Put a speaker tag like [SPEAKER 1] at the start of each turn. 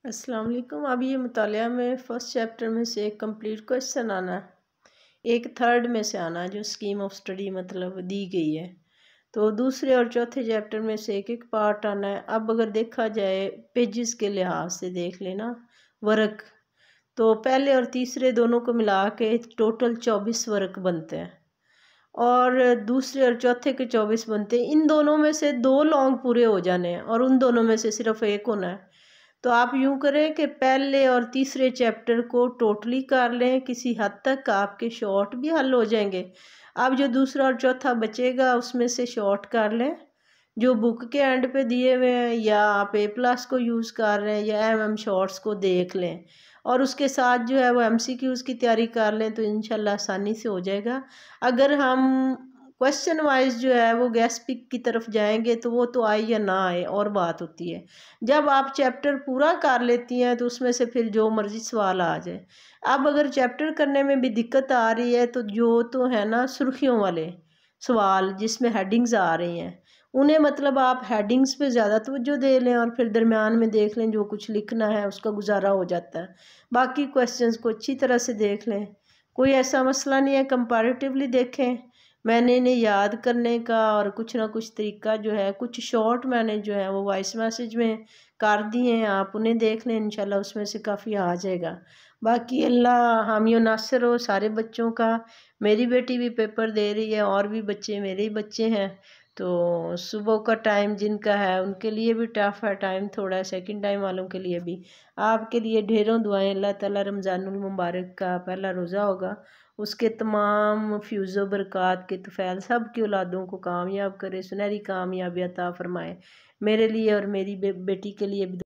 [SPEAKER 1] अस्सलाम वालेकुम। अब ये मुतालिया में फ़र्स्ट चैप्टर में से एक कंप्लीट क्वेश्चन आना है, एक थर्ड में से आना है जो स्कीम ऑफ स्टडी मतलब दी गई है। तो दूसरे और चौथे चैप्टर में से एक एक पार्ट आना है। अब अगर देखा जाए पेजेस के लिहाज से देख लेना वर्क, तो पहले और तीसरे दोनों को मिला के टोटल 24 वर्क बनते हैं और दूसरे और चौथे के 24 बनते हैं। इन दोनों में से 2 लॉन्ग पूरे हो जाने हैं और उन दोनों में से सिर्फ एक होना है। तो आप यूँ करें कि पहले और तीसरे चैप्टर को टोटली कर लें, किसी हद तक आपके शॉर्ट भी हल हो जाएंगे। अब जो दूसरा और चौथा बचेगा उसमें से शॉर्ट कर लें जो बुक के एंड पे दिए हुए हैं, या आप A+ को यूज़ कर रहे हैं या MM शॉर्ट्स को देख लें और उसके साथ जो है वो MCQs की तैयारी कर लें तो इंशाल्लाह आसानी से हो जाएगा। अगर हम क्वेश्चन वाइज जो है वो गैस पिक की तरफ जाएंगे तो वो तो आए या ना आए और बात होती है। जब आप चैप्टर पूरा कर लेती हैं तो उसमें से फिर जो मर्ज़ी सवाल आ जाए। अब अगर चैप्टर करने में भी दिक्कत आ रही है तो जो तो है ना सुर्खियों वाले सवाल जिसमें हेडिंग्स आ रही हैं, उन्हें मतलब आप हेडिंग्स पे ज़्यादा तवज्जो दे लें और फिर दरमियान में देख लें जो कुछ लिखना है उसका गुजारा हो जाता है। बाकी क्वेश्चंस को अच्छी तरह से देख लें, कोई ऐसा मसला नहीं है। कंपैरेटिवली देखें, मैंने इन्हें याद करने का और कुछ ना कुछ तरीका जो है, कुछ शॉर्ट मैंने जो है वो वॉइस मैसेज में कर दिए हैं, आप उन्हें देख लें, इंशाल्लाह उसमें से काफ़ी आ जाएगा। बाकी अल्लाह हामी नासिर हो सारे बच्चों का। मेरी बेटी भी पेपर दे रही है और भी बच्चे मेरे ही बच्चे हैं, तो सुबह का टाइम जिनका है उनके लिए भी टफ है टाइम थोड़ा, सेकंड टाइम वालों के लिए भी। आपके लिए ढेरों दुआएं। अल्लाह ताला रमज़ानुल मुबारक का पहला रोज़ा होगा, उसके तमाम फ्यूज़ बरक़ात के तुफ़ैल सब की औलादों को कामयाब करे, सुनहरी कामयाबी अता फ़रमाए। मेरे लिए और मेरी बेटी के लिए भी